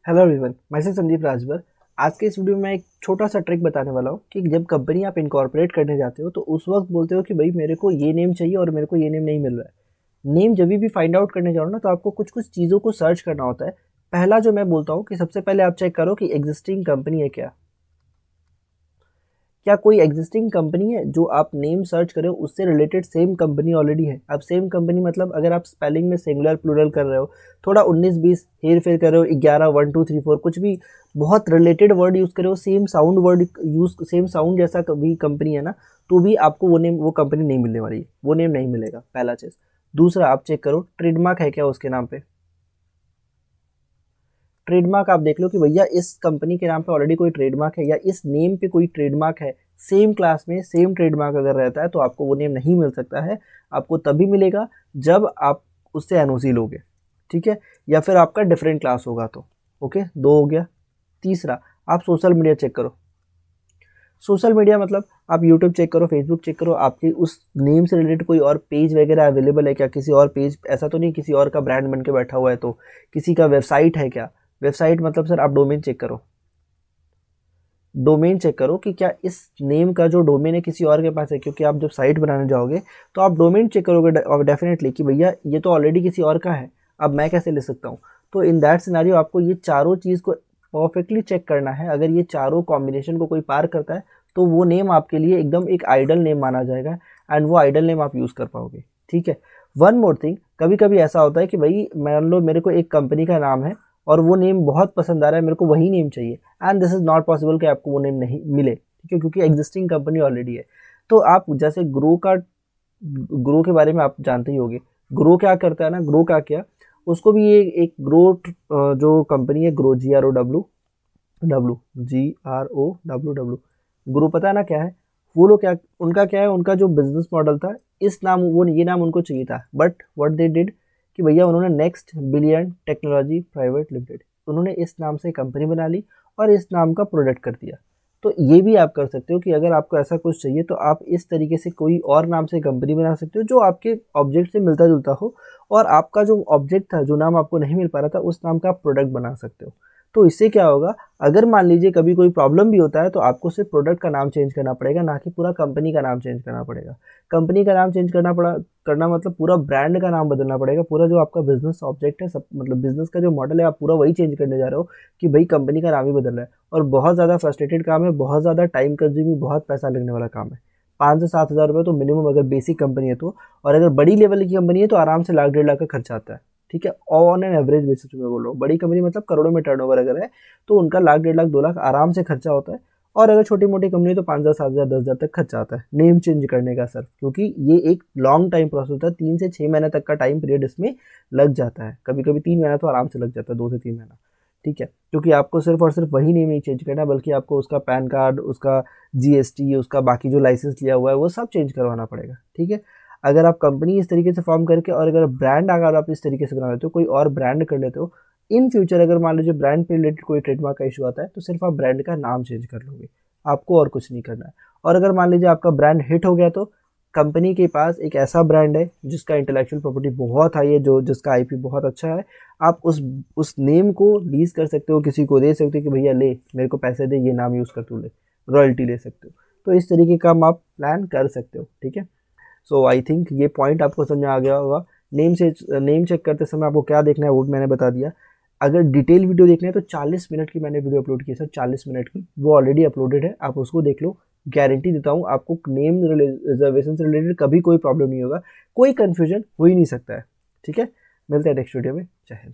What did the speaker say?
Hello everyone, मैं से संदीप राजभर। आज के इस वीडियो में मैं एक छोटा सा ट्रिक बताने वाला हूँ कि जब कंपनी आप इनकॉर्पोरेट करने जाते हो तो उस वक्त बोलते हो कि भाई मेरे को ये नेम चाहिए और मेरे को ये नेम नहीं मिल रहा है। नेम जब भी फाइंड आउट करने जाओ ना तो आपको कुछ कुछ चीज़ों को सर्च करना होता है। पहला जो मैं बोलता हूँ कि सबसे पहले आप चेक करो कि एग्जिस्टिंग कंपनी है क्या कोई एग्जिस्टिंग कंपनी है जो आप नेम सर्च करें उससे रिलेटेड सेम कंपनी ऑलरेडी है। अब सेम कंपनी मतलब अगर आप स्पेलिंग में सिंगुलर प्लूरल कर रहे हो, थोड़ा 19-20 हेर फेर कर रहे हो, 11 1 2 3 4 कुछ भी बहुत रिलेटेड वर्ड यूज़ कर रहे हो, same sound word use same sound जैसा भी कंपनी है ना, तो भी आपको वो कंपनी नहीं मिलने वाली है, वो नेम नहीं मिलेगा। पहला चीज़। दूसरा, आप चेक करो ट्रेडमार्क है क्या उसके नाम पे। ट्रेडमार्क आप देख लो कि भैया इस कंपनी के नाम पे ऑलरेडी कोई ट्रेडमार्क है या इस नेम पे कोई ट्रेडमार्क है। सेम क्लास में सेम ट्रेडमार्क अगर रहता है तो आपको वो नेम नहीं मिल सकता है। आपको तभी मिलेगा जब आप उससे एनओसी लोगे, ठीक है, या फिर आपका डिफरेंट क्लास होगा तो। ओके, दो हो गया। तीसरा, आप सोशल मीडिया चेक करो। सोशल मीडिया मतलब आप यूट्यूब चेक करो, फेसबुक चेक करो, आपकी उस नेम से रिलेटेड कोई और पेज वगैरह अवेलेबल है क्या, किसी और पेज, ऐसा तो नहीं किसी और का ब्रांड बन के बैठा हुआ है, तो किसी का वेबसाइट है क्या। वेबसाइट मतलब सर आप डोमेन चेक करो। डोमेन चेक करो कि क्या इस नेम का जो डोमेन है किसी और के पास है, क्योंकि आप जब साइट बनाने जाओगे तो आप डोमेन चेक करोगे और डेफिनेटली कि भैया ये तो ऑलरेडी किसी और का है, अब मैं कैसे ले सकता हूँ। तो इन दैट सिनेरियो आपको ये चारों चीज़ को परफेक्टली चेक करना है। अगर ये चारों कॉम्बिनेशन को कोई पार करता है तो वो नेम आपके लिए एकदम एक आइडल नेम माना जाएगा एंड वो आइडल नेम आप यूज़ कर पाओगे, ठीक है। वन मोर थिंग, कभी कभी ऐसा होता है कि भाई मान लो मेरे को एक कंपनी का नाम है और वो नेम बहुत पसंद आ रहा है, मेरे को वही नेम चाहिए and this is not possible कि आपको वो नेम नहीं मिले, ठीक है, क्योंकि एग्जिस्टिंग कंपनी ऑलरेडी है। तो आप जैसे ग्रो के बारे में आप जानते ही होंगे। ग्रो क्या करता है ना, ग्रो क्या किया उसको भी ये एक ग्रो जो कंपनी है, ग्रो GROW, ग्रो पता है ना क्या है। वो लोग क्या, उनका क्या है, उनका जो बिजनेस मॉडल था, इस नाम वो ये नाम उनको चाहिए था, बट व्हाट दे डिड कि भैया उन्होंने next billion technology private limited, उन्होंने इस नाम से कंपनी बना ली और इस नाम का प्रोडक्ट कर दिया। तो ये भी आप कर सकते हो कि अगर आपको ऐसा कुछ चाहिए तो आप इस तरीके से कोई और नाम से कंपनी बना सकते हो जो आपके ऑब्जेक्ट से मिलता जुलता हो, और आपका जो ऑब्जेक्ट था, जो नाम आपको नहीं मिल पा रहा था, उस नाम का प्रोडक्ट बना सकते हो। तो इससे क्या होगा, अगर मान लीजिए कभी कोई प्रॉब्लम भी होता है तो आपको सिर्फ प्रोडक्ट का नाम चेंज करना पड़ेगा, ना कि पूरा कंपनी का नाम चेंज करना पड़ेगा। कंपनी का नाम चेंज करना मतलब पूरा ब्रांड का नाम बदलना पड़ेगा, पूरा जो आपका बिजनेस ऑब्जेक्ट है, सब मतलब बिजनेस का जो मॉडल है, आप पूरा वही चेंज करने जा रहे हो कि भाई कंपनी का नाम ही बदल रहा है। और बहुत ज़्यादा फ्रस्ट्रेटेड काम है, बहुत ज़्यादा टाइम कंज्यूमिंग, बहुत पैसा लगने वाला काम है। 5 से 7 हज़ार रुपये तो मिनिमम अगर बेसिक कंपनी है तो, और अगर बड़ी लेवल की कंपनी है तो आराम से लाख 1.5 लाख का खर्चा आता है, ठीक है। ऑन एन एवरेज बेसिस में बोल रहा हूँ, बड़ी कंपनी मतलब करोड़ों में टर्नओवर अगर है तो उनका लाख 1.5 लाख 2 लाख आराम से खर्चा होता है। और अगर छोटी मोटी कंपनी तो 5 हज़ार 7 हज़ार 10 हज़ार तक खर्चा आता है नेम चेंज करने का सर, क्योंकि ये एक लॉन्ग टाइम प्रोसेस होता है, 3 से 6 महीने तक का टाइम पीरियड इसमें लग जाता है, कभी कभी 3 महीना तो आराम से लग जाता है, 2 से 3 महीना, ठीक है। क्योंकि आपको सिर्फ और सिर्फ वही नेम नहीं चेंज करना, बल्कि आपको उसका पैन कार्ड, उसका जीएसटी, उसका बाकी जो लाइसेंस लिया हुआ है वो सब चेंज करवाना पड़ेगा, ठीक है। अगर आप कंपनी इस तरीके से फॉर्म करके, और अगर ब्रांड अगर आप इस तरीके से बना लेते हो, कोई और ब्रांड कर लेते हो, इन फ्यूचर अगर मान लीजिए ब्रांड पे रिलेटेड कोई ट्रेडमार्क का इशू आता है तो सिर्फ आप ब्रांड का नाम चेंज कर लोगे, आपको और कुछ नहीं करना है। और अगर मान लीजिए आपका ब्रांड हिट हो गया तो कंपनी के पास एक ऐसा ब्रांड है जिसका इंटेलेक्चुअल प्रॉपर्टी बहुत हाई है, जो जिसका आईपी बहुत अच्छा है, आप उस नेम को लीज कर सकते हो, किसी को दे सकते हो कि भैया ले, मेरे को पैसे दे, ये नाम यूज़ कर, तू ले, रॉयल्टी ले सकते हो। तो इस तरीके का काम आप प्लान कर सकते हो, ठीक है। सो आई थिंक ये पॉइंट आपको समझ में आ गया होगा। नेम चेक करते समय आपको क्या देखना है वो भी मैंने बता दिया। अगर डिटेल वीडियो देखना है तो 40 मिनट की मैंने वीडियो अपलोड की सर, 40 मिनट की, वो ऑलरेडी अपलोडेड है, आप उसको देख लो। गारंटी देता हूँ आपको नेम रिजर्वेशन से रिलेटेड कभी कोई प्रॉब्लम नहीं होगा, कोई कन्फ्यूजन हो ही नहीं सकता है, ठीक है। मिलते हैं नेक्स्ट वीडियो में। जय हिंद।